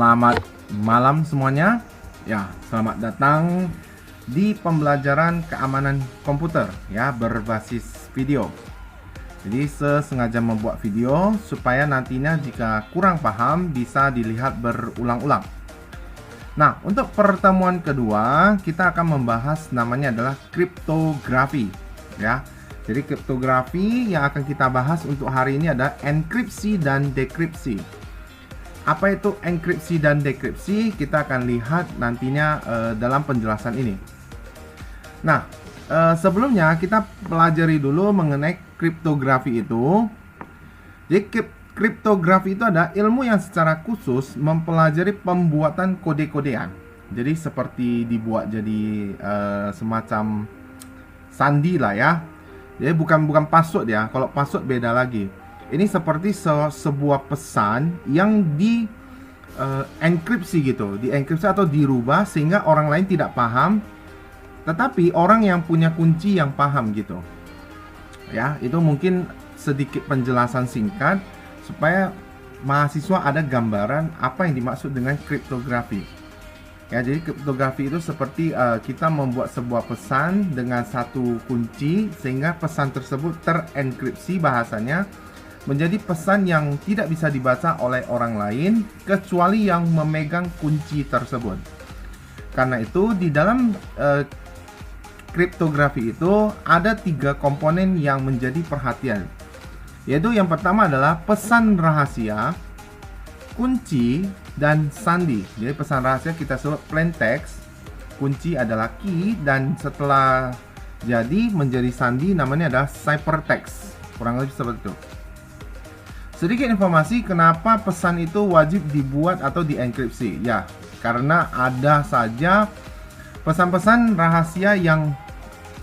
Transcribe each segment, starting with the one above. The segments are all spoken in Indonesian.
Selamat malam semuanya. Ya, selamat datang di pembelajaran keamanan komputer ya berbasis video. Jadi sengaja membuat video supaya nantinya jika kurang paham bisa dilihat berulang-ulang. Nah, untuk pertemuan kedua kita akan membahas namanya adalah kriptografi ya. Jadi kriptografi yang akan kita bahas untuk hari ini adalah enkripsi dan dekripsi. Apa itu enkripsi dan dekripsi? Kita akan lihat nantinya dalam penjelasan ini. Nah, sebelumnya kita pelajari dulu mengenai kriptografi itu. Jadi kriptografi itu adalah ilmu yang secara khusus mempelajari pembuatan kode-kodean. Jadi seperti dibuat jadi semacam sandi lah ya. Jadi bukan password ya. Kalau password beda lagi. Ini seperti sebuah pesan yang di enkripsi gitu, dienkripsi atau dirubah sehingga orang lain tidak paham, tetapi orang yang punya kunci yang paham gitu. Ya, itu mungkin sedikit penjelasan singkat supaya mahasiswa ada gambaran apa yang dimaksud dengan kriptografi. Ya, jadi kriptografi itu seperti kita membuat sebuah pesan dengan satu kunci sehingga pesan tersebut terenkripsi bahasanya menjadi pesan yang tidak bisa dibaca oleh orang lain kecuali yang memegang kunci tersebut. Karena itu di dalam kriptografi itu ada 3 komponen yang menjadi perhatian. Yaitu yang pertama adalah pesan rahasia, kunci, dan sandi. Jadi pesan rahasia kita sebut plain text, kunci adalah key, dan setelah jadi menjadi sandi namanya adalah ciphertext. Kurang lebih seperti itu. Sedikit informasi kenapa pesan itu wajib dibuat atau dienkripsi. Ya, karena ada saja pesan-pesan rahasia yang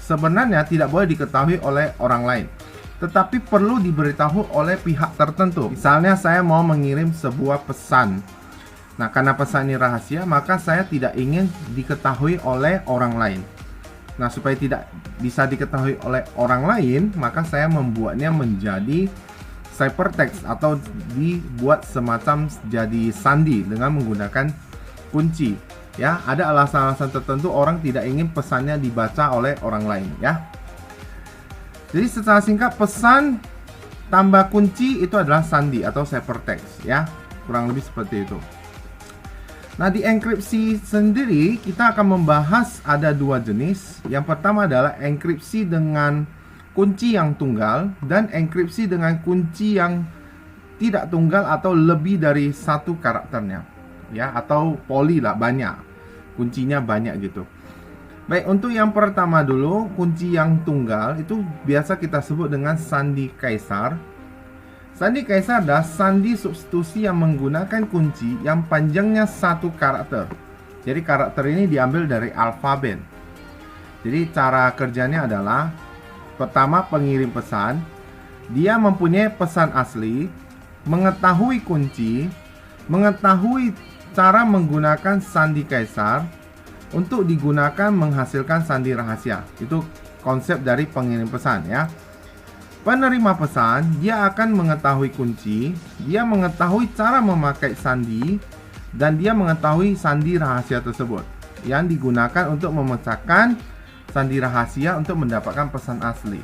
sebenarnya tidak boleh diketahui oleh orang lain, tetapi perlu diberitahu oleh pihak tertentu. Misalnya saya mau mengirim sebuah pesan. Nah, karena pesan ini rahasia, maka saya tidak ingin diketahui oleh orang lain. Nah, supaya tidak bisa diketahui oleh orang lain, maka saya membuatnya menjadi ciphertext atau dibuat semacam jadi sandi dengan menggunakan kunci. Ya, ada alasan-alasan tertentu orang tidak ingin pesannya dibaca oleh orang lain ya. Jadi secara singkat pesan tambah kunci itu adalah sandi atau ciphertext ya. Kurang lebih seperti itu. Nah, di enkripsi sendiri kita akan membahas ada 2 jenis. Yang pertama adalah enkripsi dengan kunci yang tunggal dan enkripsi dengan kunci yang tidak tunggal atau lebih dari 1 karakternya ya, atau poly lah, banyak kuncinya, banyak gitu. Baik, untuk yang pertama dulu, kunci yang tunggal itu biasa kita sebut dengan sandi kaisar. Sandi kaisar adalah sandi substitusi yang menggunakan kunci yang panjangnya 1 karakter. Jadi karakter ini diambil dari alfabet. Jadi cara kerjanya adalah pertama, pengirim pesan dia mempunyai pesan asli, mengetahui kunci, mengetahui cara menggunakan sandi kaisar untuk digunakan menghasilkan sandi rahasia. Itu konsep dari pengirim pesan ya. Penerima pesan dia akan mengetahui kunci, dia mengetahui cara memakai sandi, dan dia mengetahui sandi rahasia tersebut yang digunakan untuk memecahkan sandi rahasia untuk mendapatkan pesan asli.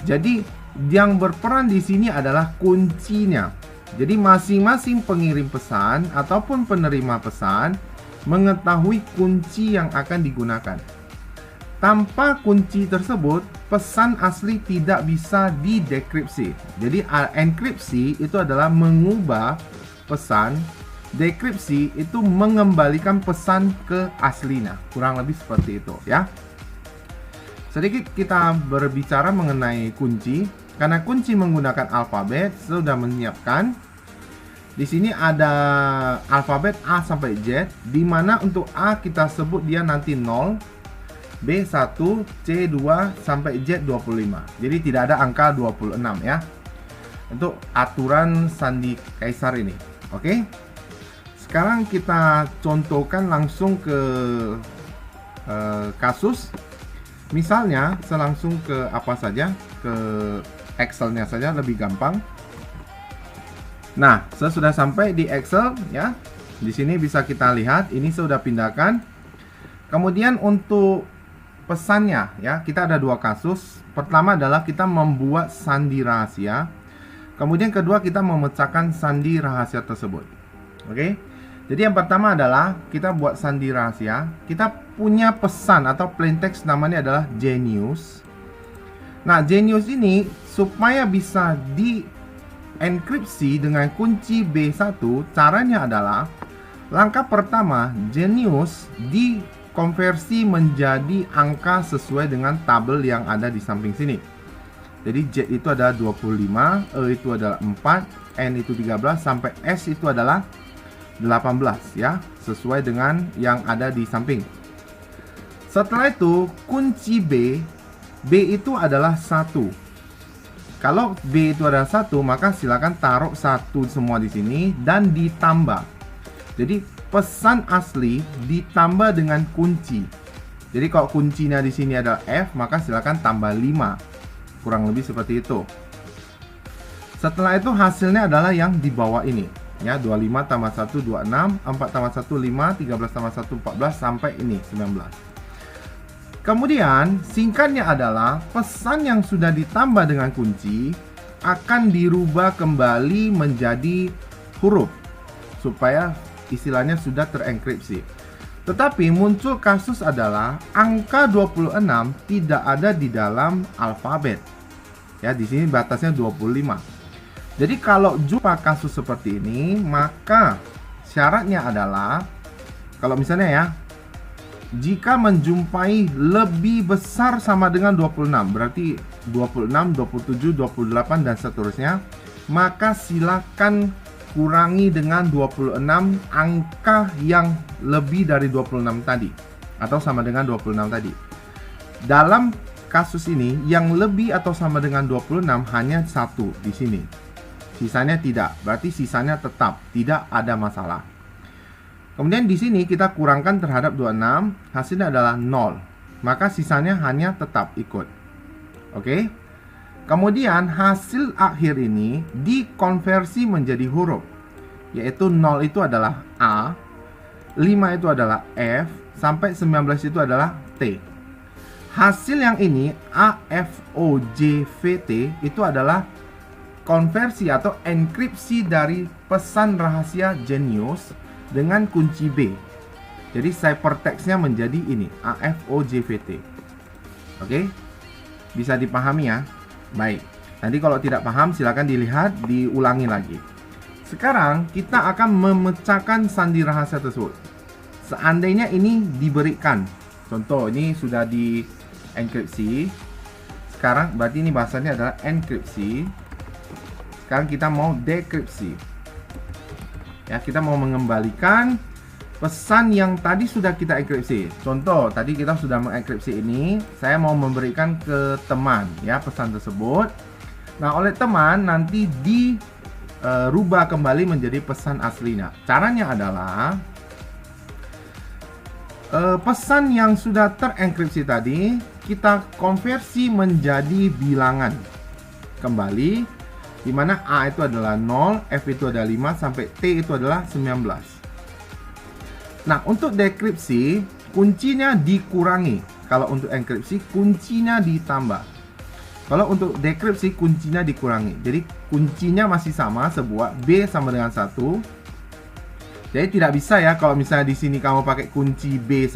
Jadi yang berperan di sini adalah kuncinya. Jadi masing-masing pengirim pesan ataupun penerima pesan mengetahui kunci yang akan digunakan. Tanpa kunci tersebut, pesan asli tidak bisa didekripsi. Jadi enkripsi itu adalah mengubah pesan, dekripsi itu mengembalikan pesan ke aslinya. Kurang lebih seperti itu ya. Sedikit kita berbicara mengenai kunci. Karena kunci menggunakan alfabet, sudah menyiapkan. Di sini ada alfabet A sampai Z, di mana untuk A kita sebut dia nanti 0, B1, C2 sampai Z25. Jadi tidak ada angka 26 ya. Untuk aturan sandi kaisar ini. Oke. Sekarang kita contohkan langsung ke kasus. Misalnya, saya langsung ke apa saja, ke Excel-nya saja lebih gampang. Nah, saya sudah sampai di Excel ya. Di sini bisa kita lihat, ini sudah pindahkan. Kemudian untuk pesannya ya, kita ada dua kasus. Pertama adalah kita membuat sandi rahasia. Kemudian kedua, kita memecahkan sandi rahasia tersebut. Oke. Jadi yang pertama adalah kita buat sandi rahasia. Kita punya pesan atau plain text, namanya adalah Genius. Nah, Genius ini supaya bisa dienkripsi dengan kunci B1, caranya adalah langkah pertama, Genius dikonversi menjadi angka sesuai dengan tabel yang ada di samping sini. Jadi Z itu adalah 25, E itu adalah 4, N itu 13, sampai S itu adalah 18 ya, sesuai dengan yang ada di samping. Setelah itu kunci B itu adalah 1. Kalau B itu adalah 1, maka silakan taruh 1 semua di sini dan ditambah. Jadi pesan asli ditambah dengan kunci. Jadi kalau kuncinya di sini adalah F, maka silakan tambah 5. Kurang lebih seperti itu. Setelah itu hasilnya adalah yang di bawah ini ya, 25 tambah 1 26, 4 tambah 1 5, 13 tambah 1 14, sampai ini 19. Kemudian singkatnya adalah pesan yang sudah ditambah dengan kunci akan dirubah kembali menjadi huruf supaya istilahnya sudah terenkripsi. Tetapi muncul kasus adalah angka 26 tidak ada di dalam alfabet. Ya, di sini batasnya 25. Jadi kalau jumpa kasus seperti ini, maka syaratnya adalah kalau misalnya ya, jika menjumpai lebih besar sama dengan 26, berarti 26, 27, 28 dan seterusnya, maka silakan kurangi dengan 26 angka yang lebih dari 26 tadi atau sama dengan 26 tadi. Dalam kasus ini yang lebih atau sama dengan 26 hanya 1 di sini. Sisanya tidak. Berarti sisanya tetap tidak ada masalah. Kemudian di sini kita kurangkan terhadap 26, hasilnya adalah 0. Maka sisanya hanya tetap ikut. Oke? Kemudian hasil akhir ini dikonversi menjadi huruf, yaitu 0 itu adalah A, 5 itu adalah F, sampai 19 itu adalah T. Hasil yang ini A, F, O, J, V, T itu adalah konversi atau enkripsi dari pesan rahasia Genius dengan kunci B. Jadi ciphertextnya menjadi ini A, F, O, J, V, T. Oke? Bisa dipahami ya? Baik, nanti kalau tidak paham silakan dilihat, diulangi lagi. Sekarang kita akan memecahkan sandi rahasia tersebut. Seandainya ini diberikan, contoh ini sudah di enkripsi. Sekarang berarti ini bahasanya adalah enkripsi. Sekarang kita mau dekripsi. Ya, kita mau mengembalikan pesan yang tadi sudah kita enkripsi. Contoh, tadi kita sudah mengenkripsi ini, saya mau memberikan ke teman ya pesan tersebut. Nah, oleh teman nanti dirubah kembali menjadi pesan aslinya. Caranya adalah pesan yang sudah terenkripsi tadi kita konversi menjadi bilangan kembali, di mana A itu adalah 0, F itu adalah 5, sampai T itu adalah 19. Nah, untuk dekripsi, kuncinya dikurangi. Kalau untuk enkripsi, kuncinya ditambah. Kalau untuk dekripsi, kuncinya dikurangi. Jadi, kuncinya masih sama, sebuah B sama dengan 1. Jadi, tidak bisa ya, kalau misalnya di sini kamu pakai kunci B,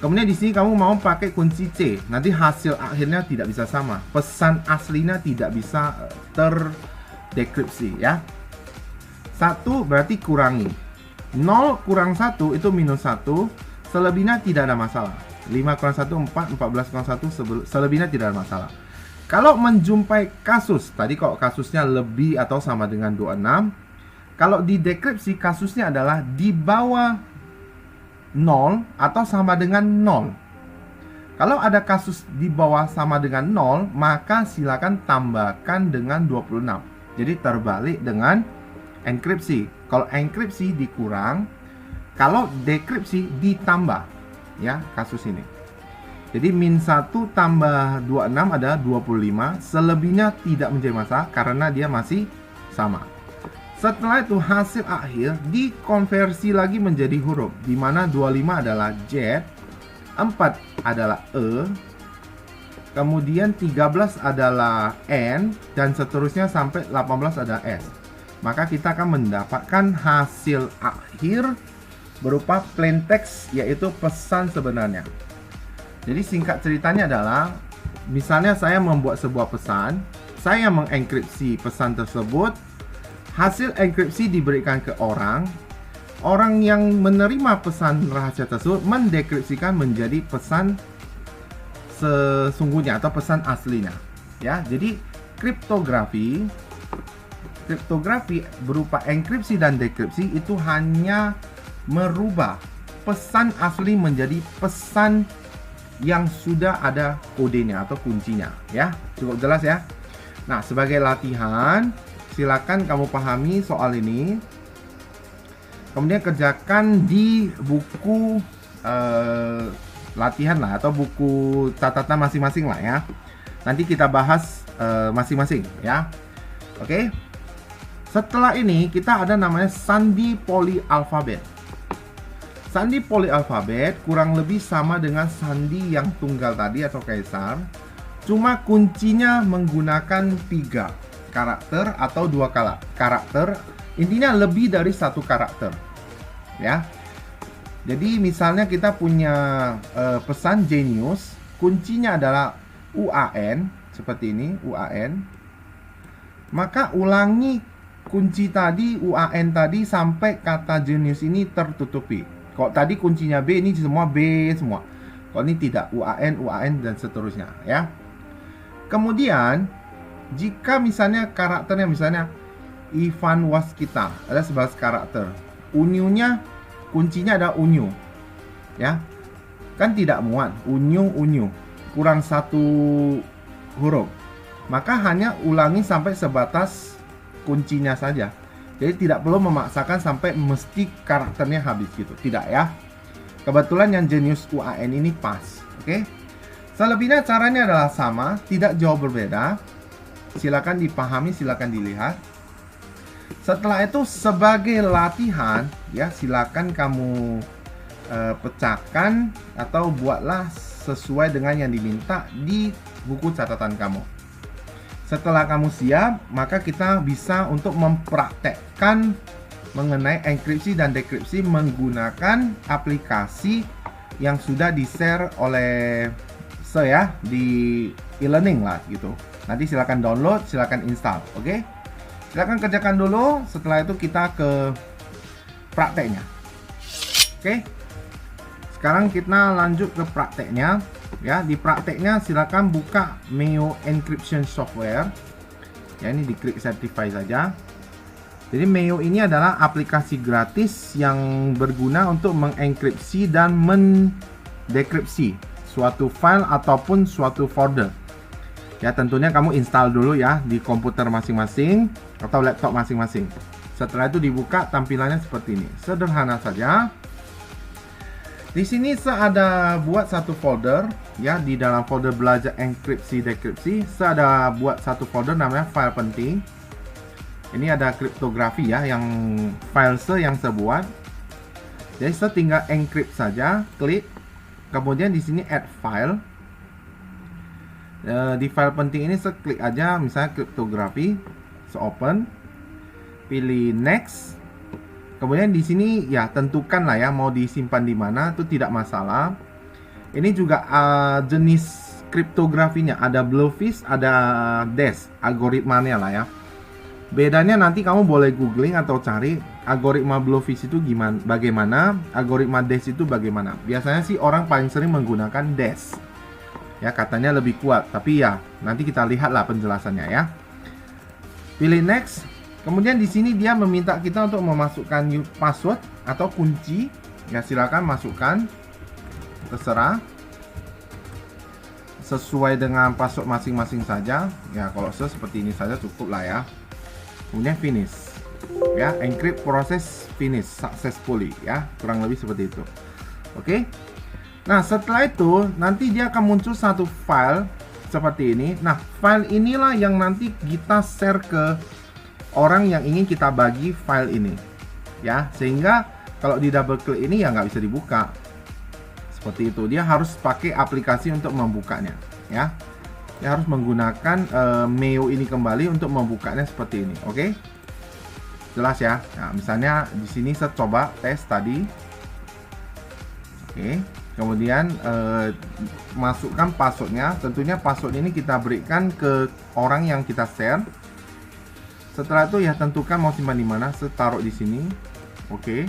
kemudian di sini kamu mau pakai kunci C. Nanti hasil akhirnya tidak bisa sama. Pesan aslinya tidak bisa terdekripsi ya. 1 berarti kurangi. 0 kurang 1 itu minus 1, selebihnya tidak ada masalah. 5 kurang 1, 4, 14 kurang 1, selebihnya tidak ada masalah. Kalau menjumpai kasus, tadi kalau kasusnya lebih atau sama dengan 26, kalau di dekripsi kasusnya adalah di bawah 0 atau sama dengan 0. Kalau ada kasus di bawah sama dengan 0, maka silakan tambahkan dengan 26. Jadi terbalik dengan enkripsi. Kalau enkripsi dikurang, kalau dekripsi ditambah ya kasus ini. Jadi min 1 tambah 26 adalah 25, selebihnya tidak menjadi masalah karena dia masih sama. Setelah itu hasil akhir dikonversi lagi menjadi huruf, di mana 25 adalah Z, 4 adalah E, kemudian 13 adalah N, dan seterusnya sampai 18 adalah S. Maka kita akan mendapatkan hasil akhir berupa plain text, yaitu pesan sebenarnya. Jadi singkat ceritanya adalah, misalnya saya membuat sebuah pesan, saya mengenkripsi pesan tersebut, hasil enkripsi diberikan ke orang yang menerima pesan rahasia tersebut mendekripsikan menjadi pesan sesungguhnya atau pesan aslinya, ya. Jadi kriptografi berupa enkripsi dan dekripsi itu hanya merubah pesan asli menjadi pesan yang sudah ada kodenya atau kuncinya, ya. Cukup jelas ya. Nah, sebagai latihan, silakan kamu pahami soal ini, kemudian kerjakan di buku latihan lah, atau buku catatan masing-masing lah ya. Nanti kita bahas masing-masing ya. Oke. Setelah ini kita ada namanya sandi polialfabet. Sandi polialfabet kurang lebih sama dengan sandi yang tunggal tadi atau kaisar, cuma kuncinya menggunakan 3 karakter atau 2 karakter, intinya lebih dari 1 karakter, ya. Jadi misalnya kita punya pesan genius, kuncinya adalah UAN, seperti ini, UAN. Maka ulangi kunci tadi, UAN tadi, sampai kata genius ini tertutupi. Kalau tadi kuncinya B, ini semua B semua. Kalau ini tidak, UAN, dan seterusnya, ya. Kemudian jika misalnya karakternya, misalnya Ivan Waskita, ada 11 karakter, unyunya kuncinya ada unyu, ya, kan tidak muat, unyu, kurang 1 huruf, maka hanya ulangi sampai sebatas kuncinya saja. Jadi tidak perlu memaksakan sampai mesti karakternya habis gitu, tidak ya. Kebetulan yang jenius UAN ini pas, oke. Selebihnya caranya adalah sama, tidak jauh berbeda. Silakan dipahami, silakan dilihat. Setelah itu sebagai latihan, ya, silakan kamu pecahkan atau buatlah sesuai dengan yang diminta di buku catatan kamu. Setelah kamu siap, maka kita bisa untuk mempraktekkan mengenai enkripsi dan dekripsi menggunakan aplikasi yang sudah di-share oleh saya di e-learning lah gitu. Nanti silakan download, silakan install, oke? Silakan kerjakan dulu. Setelah itu kita ke prakteknya, oke? Sekarang kita lanjut ke prakteknya, ya. Di prakteknya silakan buka Meo Encryption Software. Ya, ini diklik Certify saja. Jadi Meo ini adalah aplikasi gratis yang berguna untuk mengenkripsi dan mendekripsi suatu file ataupun suatu folder. Ya, tentunya kamu install dulu ya di komputer masing-masing atau laptop masing-masing. Setelah itu dibuka, tampilannya seperti ini. Sederhana saja. Di sini saya ada buat satu folder ya, di dalam folder belajar enkripsi dekripsi. Saya ada buat satu folder namanya file penting. Ini ada kriptografi ya, yang file yang saya buat. Jadi saya tinggal encrypt saja, klik. Kemudian di sini add file. Di file penting ini saya klik aja misalnya kriptografi, saya open, pilih next. Kemudian di sini ya tentukan lah ya mau disimpan di mana, itu tidak masalah. Ini juga jenis kriptografinya, ada Bluefish, ada Dash, algoritmanya lah ya. Bedanya nanti kamu boleh googling atau cari algoritma Bluefish itu gimana, bagaimana, algoritma Dash itu bagaimana. Biasanya sih orang paling sering menggunakan Dash. Ya, katanya lebih kuat, tapi ya nanti kita lihatlah penjelasannya ya. Pilih next. Kemudian di sini dia meminta kita untuk memasukkan password atau kunci. Ya, silakan masukkan. Terserah. Sesuai dengan password masing-masing saja. Ya, kalau seperti ini saja cukup lah ya. Kemudian finish. Ya, encrypt proses finish successfully ya. Kurang lebih seperti itu. Oke. Nah, setelah itu nanti dia akan muncul satu file seperti ini. Nah, file inilah yang nanti kita share ke orang yang ingin kita bagi file ini, ya. Sehingga kalau di double klik ini ya nggak bisa dibuka. Seperti itu, dia harus pakai aplikasi untuk membukanya, ya. Dia harus menggunakan Meo ini kembali untuk membukanya seperti ini, oke? Jelas ya. Nah, misalnya di sini saya coba tes tadi, oke. Kemudian masukkan passwordnya. Tentunya password ini kita berikan ke orang yang kita share. Setelah itu ya tentukan mau simpan di mana. Saya taruh di sini, oke.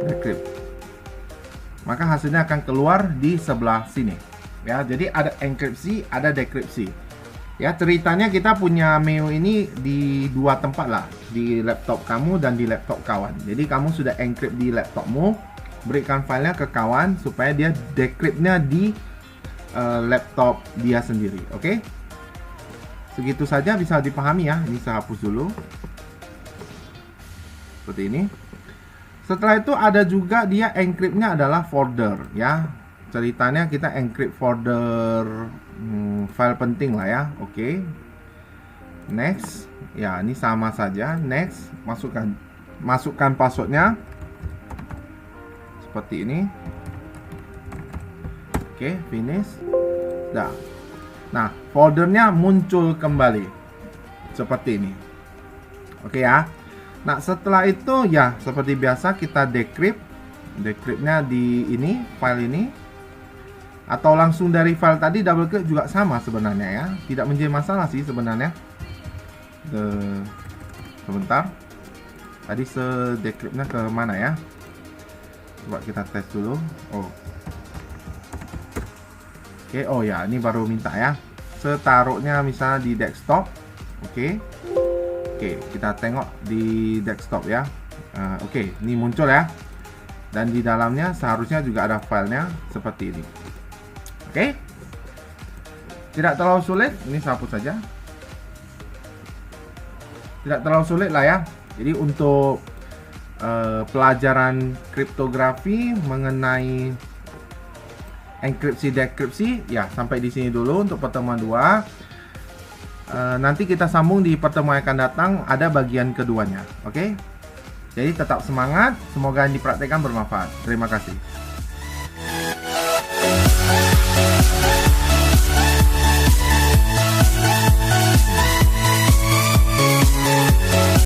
Decrypt. Maka hasilnya akan keluar di sebelah sini. Ya, jadi ada enkripsi, ada dekripsi. Ya, ceritanya kita punya Meo ini di dua tempat lah, di laptop kamu dan di laptop kawan. Jadi kamu sudah encrypt di laptopmu, berikan filenya ke kawan supaya dia decryptnya di laptop dia sendiri. Oke? Segitu saja bisa dipahami ya. Ini saya hapus dulu. Seperti ini. Setelah itu ada juga dia encryptnya adalah folder ya. Ceritanya kita encrypt folder file penting lah ya. Oke. Next. Ya, ini sama saja. Next, masukkan passwordnya. Seperti ini. Oke, finish. Dah. Nah, foldernya muncul kembali. Seperti ini. Oke ya. Nah, setelah itu ya seperti biasa kita decrypt. Decryptnya di ini, file ini. Atau langsung dari file tadi double klik juga sama sebenarnya ya. Tidak menjadi masalah sih sebenarnya. Sebentar. Tadi decryptnya ke mana ya? Coba kita tes dulu. Oh. Oke, oh ya, ini baru minta ya. Setaruhnya misalnya di desktop. Oke. Oke, kita tengok di desktop ya. Oke, ini muncul ya. Dan di dalamnya seharusnya juga ada filenya seperti ini. Oke, tidak terlalu sulit. Ini saya hapus saja. Tidak terlalu sulit lah ya. Jadi untuk pelajaran kriptografi mengenai enkripsi dekripsi ya sampai di sini dulu untuk pertemuan 2. Nanti kita sambung di pertemuan yang akan datang, ada bagian keduanya. Oke. Jadi tetap semangat. Semoga yang dipraktekkan bermanfaat. Terima kasih.